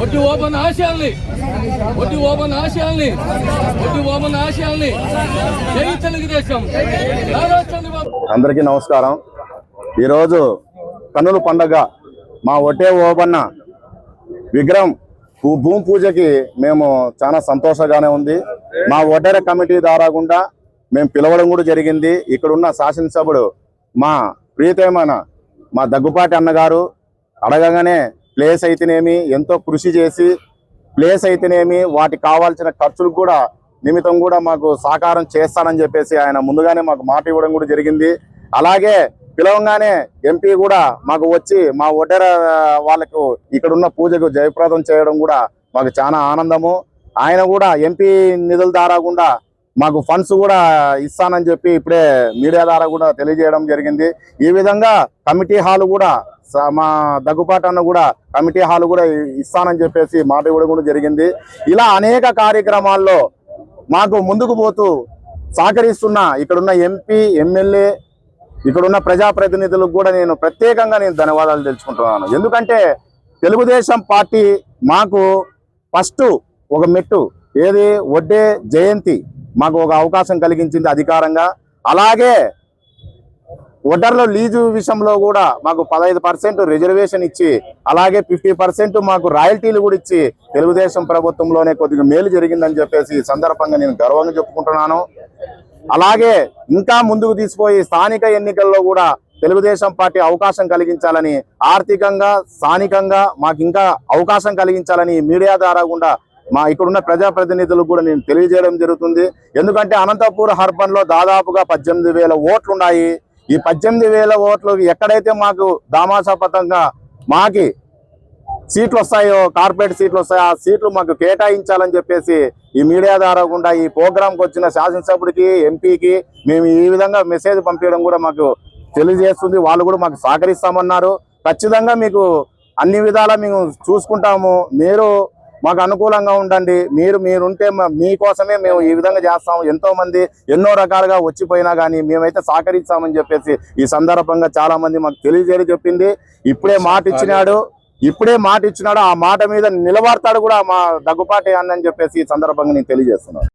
ఒట్టి ఓపెన్ ఆశయాల్ని జై తెలుగుదేశం. అందరికీ నమస్కారం. ఈరోజు కన్నుల పండగ మా ఒట్టే ఓబన్న విగ్రహం భూమి పూజకి మేము చాలా సంతోషంగానే ఉంది. మా ఒడ్డెర కమిటీ ద్వారా గుండా మేము పిలవడం కూడా జరిగింది. ఇక్కడున్న శాసనసభ్యుడు మా ప్రియతమైన మా దగ్గుపాటి అన్నగారు అడగగానే ప్లేస్ అయితేనేమి ఎంతో కృషి చేసి ప్లేస్ అయితేనేమి వాటికి కావాల్సిన ఖర్చులకు కూడా నిమిత్తం కూడా మాకు సహకారం చేస్తానని చెప్పేసి ఆయన ముందుగానే మాకు మాట ఇవ్వడం కూడా జరిగింది. అలాగే పిలవంగానే ఎంపీ కూడా మాకు వచ్చి మా ఒడ్డెర వాళ్ళకు ఇక్కడున్న పూజకు జయప్రదం చేయడం కూడా మాకు చాలా ఆనందము. ఆయన కూడా ఎంపీ నిధుల ద్వారా కూడా మాకు ఫండ్స్ కూడా ఇస్తానని చెప్పి ఇప్పుడే మీడియా ద్వారా కూడా తెలియజేయడం జరిగింది. ఈ విధంగా కమిటీ హాల్ కూడా మా దగ్గుపాటి అన్న కూడా కమిటీ హాల్ కూడా ఇస్తానని చెప్పేసి మాట ఇవ్వడం కూడా జరిగింది. ఇలా అనేక కార్యక్రమాల్లో మాకు ముందుకు పోతూ సహకరిస్తున్న ఇక్కడున్న ఎంపీ ఎమ్మెల్యే ఇక్కడున్న ప్రజాప్రతినిధులకు కూడా నేను ప్రత్యేకంగా ధన్యవాదాలు తెలుసుకుంటున్నాను. ఎందుకంటే తెలుగుదేశం పార్టీ మాకు ఫస్ట్ ఒక మెట్టు ఏది ఒడ్డే జయంతి మాకు ఒక అవకాశం కలిగించింది అధికారంగా. అలాగే ఒడ్డర్లో లీజు విషయంలో కూడా మాకు 15% రిజర్వేషన్ ఇచ్చి అలాగే 50% మాకు రాయల్టీలు కూడా ఇచ్చి తెలుగుదేశం ప్రభుత్వంలోనే కొద్దిగా మేలు జరిగిందని చెప్పేసి ఈ సందర్భంగా నేను గర్వంగా చెప్పుకుంటున్నాను. అలాగే ఇంకా ముందుకు తీసిపోయి స్థానిక ఎన్నికల్లో కూడా తెలుగుదేశం పార్టీ అవకాశం కలిగించాలని ఆర్థికంగా స్థానికంగా మాకు ఇంకా అవకాశం కలిగించాలని మీడియా ద్వారా కూడా మా ఇక్కడున్న ప్రజాప్రతినిధులకు కూడా నేను తెలియజేయడం జరుగుతుంది. ఎందుకంటే అనంతపూర్ అర్బన్లో దాదాపుగా 18,000 ఓట్లు ఉన్నాయి. ఈ 18,000 ఓట్లు ఎక్కడైతే మాకు దామాషాపతంగా మాకి సీట్లు వస్తాయో కార్పొరేట్ సీట్లు వస్తాయో ఆ సీట్లు మాకు కేటాయించాలని చెప్పేసి ఈ మీడియా ద్వారా కూడా ఈ ప్రోగ్రాంకి వచ్చిన శాసనసభ్యుడికి ఎంపీకి మేము ఈ విధంగా మెసేజ్ పంపించడం కూడా మాకు తెలియజేస్తుంది. వాళ్ళు కూడా మాకు సహకరిస్తామన్నారు. ఖచ్చితంగా మీకు అన్ని విధాలా మేము చూసుకుంటాము. మీరు మాకు అనుకూలంగా ఉండండి. మీరుంటే మీకోసమే మేము ఈ విధంగా చేస్తాము. ఎంతో మంది ఎన్నో రకాలుగా వచ్చిపోయినా కానీ మేమైతే సహకరిస్తామని చెప్పేసి ఈ సందర్భంగా చాలా మంది మాకు తెలియజేయడం చెప్పింది. ఇప్పుడే మాట ఇచ్చినాడు ఆ మాట మీద నిలబడతాడు కూడా మా దగ్గుపాటి అన్నని చెప్పేసి ఈ సందర్భంగా నేను తెలియజేస్తున్నాను.